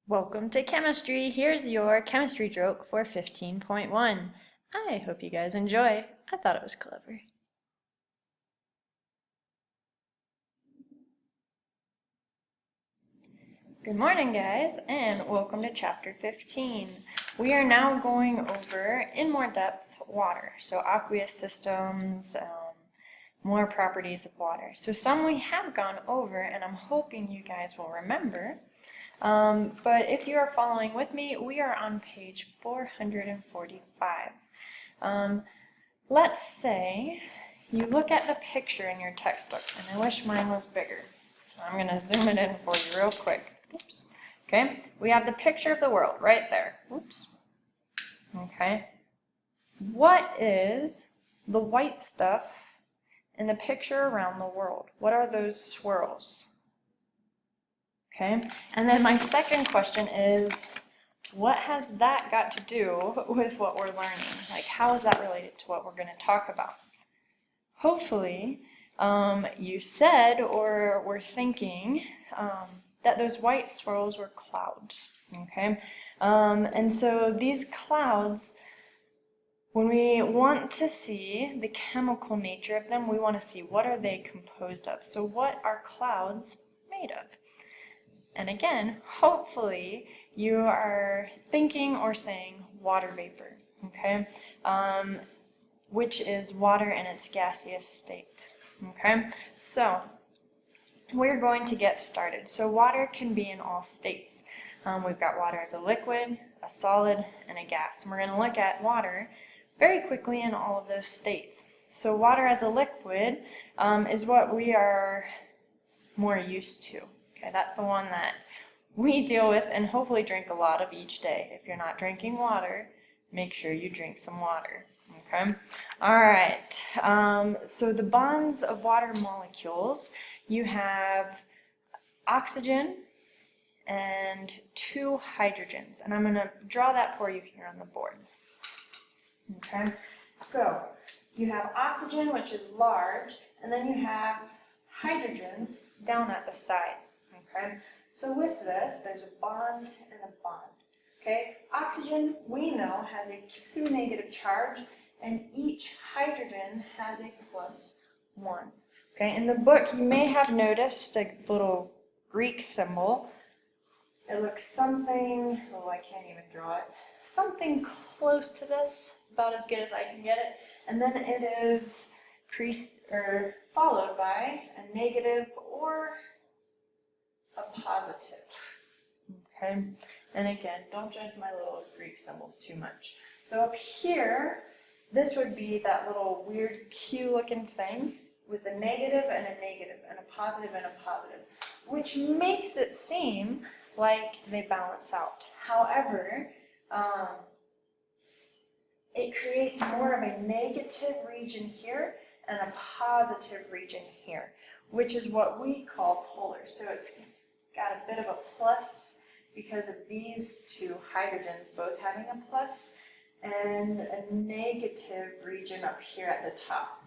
Welcome to chemistry. Here's your chemistry joke for 15.1. I hope you guys enjoy. I thought it was clever. Good morning, guys, and welcome to chapter 15. We are now going over, in more depth, water. So aqueous systems, more properties of water. So some we have gone over, and I'm hoping you guys will remember. But if you are following with me, we are on page 445. Let's say you look at the picture in your textbook, and I wish mine was bigger. So I'm going to zoom it in for you real quick. Oops. Okay, we have the picture of the world right there. Oops. Okay. What is the white stuff in the picture around the world? What are those swirls? Okay, and then my second question is, what has that got to do with what we're learning? Like, how is that related to what we're going to talk about? Hopefully, you said or were thinking that those white swirls were clouds, okay? And so these clouds, when we want to see the chemical nature of them, we want to see what are they composed of. So what are clouds made of? And again, hopefully you are thinking or saying water vapor, okay? Which is water in its gaseous state, okay? So we're going to get started. So water can be in all states. We've got water as a liquid, a solid, and a gas. And we're going to look at water very quickly in all of those states. So water as a liquid is what we are more used to. Okay, that's the one that we deal with and hopefully drink a lot of each day. If you're not drinking water, make sure you drink some water. Okay. All right. So the bonds of water molecules, you have oxygen and 2 hydrogens. And I'm going to draw that for you here on the board. Okay. So you have oxygen, which is large, and then you have hydrogens down at the side. Okay. So with this, there's a bond and a bond. Okay. Oxygen, we know, has a 2 negative charge, and each hydrogen has a +1. Okay, in the book you may have noticed a little Greek symbol. It looks something, oh, I can't even draw it, something close to this. It's about as good as I can get it. And then it is followed by a negative or a positive. Okay, and again, don't judge my little Greek symbols too much. So up here, this would be that little weird Q looking thing with a negative and a negative and a positive and a positive, which makes it seem like they balance out. However, it creates more of a negative region here and a positive region here, which is what we call polar. So it's got a bit of a plus because of these 2 hydrogens both having a plus, and a negative region up here at the top.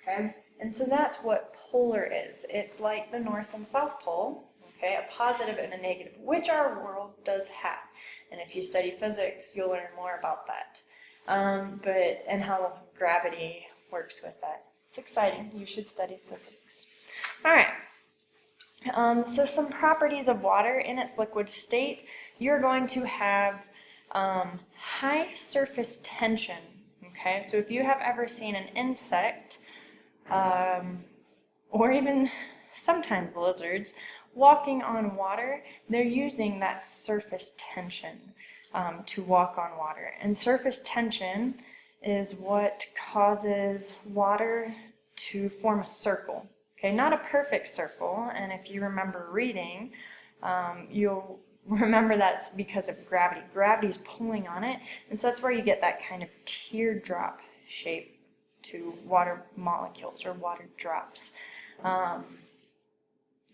Okay, and so that's what polar is. It's like the North and South Pole, okay, a positive and a negative, which our world does have. And if you study physics, you'll learn more about that. And how gravity works with that. It's exciting. You should study physics. All right. So some properties of water in its liquid state. You're going to have high surface tension. Okay, so if you have ever seen an insect, or even sometimes lizards, walking on water, they're using that surface tension to walk on water. And surface tension is what causes water to form a circle. Okay, not a perfect circle, and if you remember reading, you'll remember that's because of gravity. Gravity is pulling on it, and so that's where you get that kind of teardrop shape to water molecules or water drops.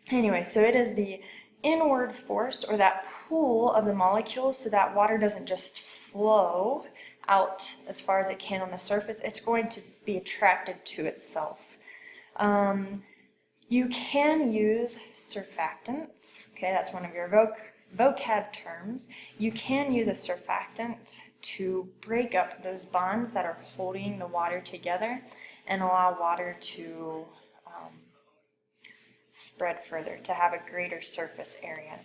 Anyway, so it is the inward force or that pull of the molecules so that water doesn't just flow out as far as it can on the surface. It's going to be attracted to itself. You can use surfactants. Okay, that's one of your vocab terms, you can use a surfactant to break up those bonds that are holding the water together and allow water to spread further, to have a greater surface area.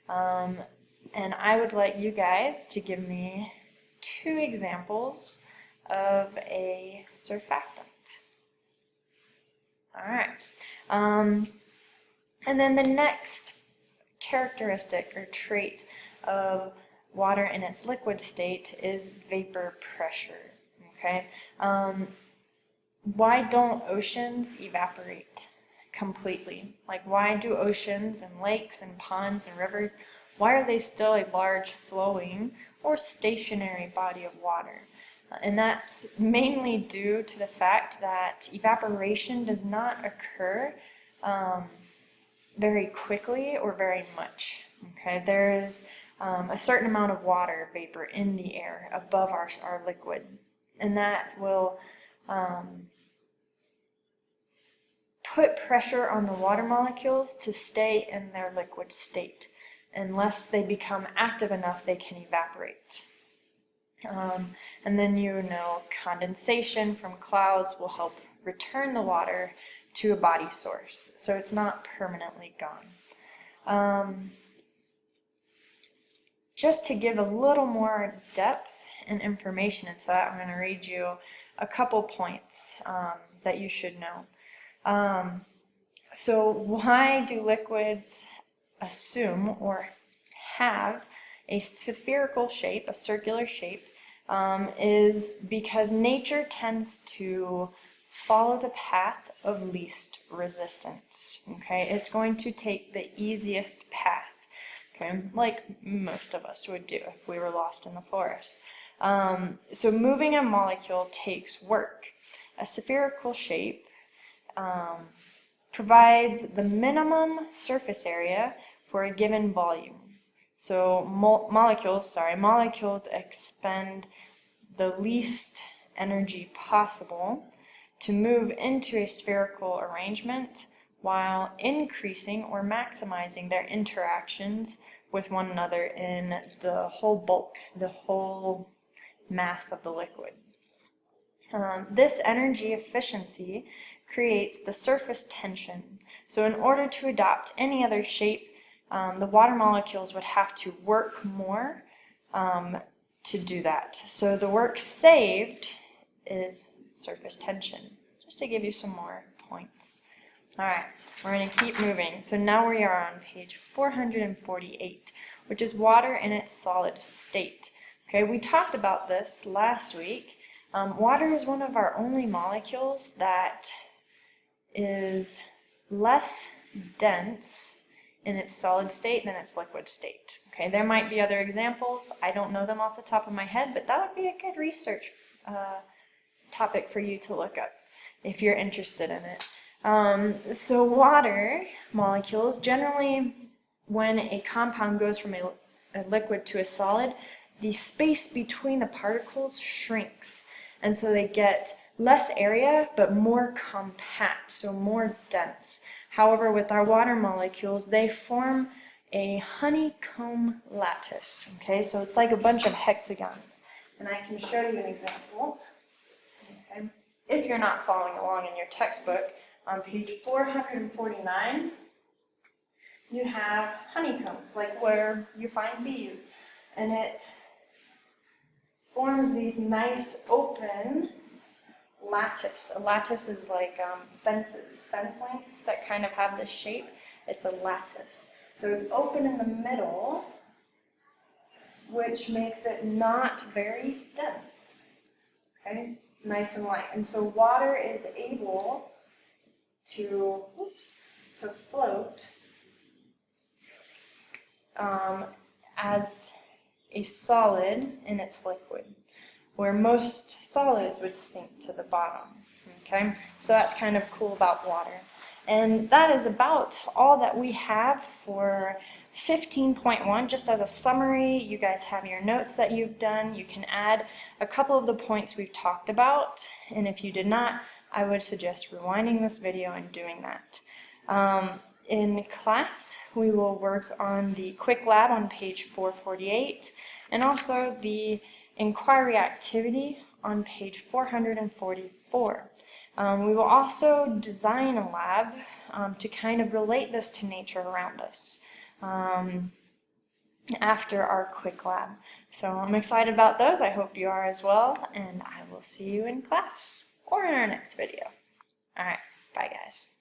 And I would like you guys to give me 2 examples of a surfactant. All right. And then the next characteristic or trait of water in its liquid state is vapor pressure. Okay. Why don't oceans evaporate completely? Like, why do oceans and lakes and ponds and rivers, why are they still a large flowing or stationary body of water? And that's mainly due to the fact that evaporation does not occur very quickly or very much. Okay, there is a certain amount of water vapor in the air above our liquid, and that will put pressure on the water molecules to stay in their liquid state. Unless they become active enough, they can evaporate. And then, you know, condensation from clouds will help return the water to a body source, so it's not permanently gone. Just to give a little more depth and information into that, I'm going to read you a couple points that you should know. So why do liquids assume or have a spherical shape, a circular shape, is because nature tends to follow the path of least resistance. Okay, it's going to take the easiest path. Okay, like most of us would do if we were lost in the forest. So moving a molecule takes work. A spherical shape provides the minimum surface area for a given volume. So molecules expend the least energy possible to move into a spherical arrangement while increasing or maximizing their interactions with one another in the whole bulk, the whole mass of the liquid. This energy efficiency creates the surface tension. So in order to adopt any other shape, the water molecules would have to work more to do that. So the work saved is surface tension, just to give you some more points. All right, we're going to keep moving. So now we are on page 448, which is water in its solid state. Okay, we talked about this last week. Water is one of our only molecules that is less dense in its solid state than its liquid state. Okay, there might be other examples. I don't know them off the top of my head, but that would be a good research topic for you to look up if you're interested in it. So water molecules, generally when a compound goes from a liquid to a solid, the space between the particles shrinks, and so they get less area but more compact, so more dense. However, with our water molecules, they form a honeycomb lattice. Okay, so it's like a bunch of hexagons, and I can show you an example. Okay. If you're not following along in your textbook, on page 449, you have honeycombs, like where you find bees, and it forms these nice open lattice. A lattice is like fence links that kind of have this shape. It's a lattice. So it's open in the middle, which makes it not very dense. Okay, nice and light. And so water is able to float as a solid in its liquid, where most solids would sink to the bottom. Okay, so that's kind of cool about water. And that is about all that we have for 15.1. Just as a summary, you guys have your notes that you've done. You can add a couple of the points we've talked about, and if you did not, I would suggest rewinding this video and doing that. In class, we will work on the quick lab on page 448 and also the inquiry activity on page 444. We will also design a lab to kind of relate this to nature around us after our quick lab. So I'm excited about those. I hope you are as well, and I will see you in class or in our next video. All right, bye guys.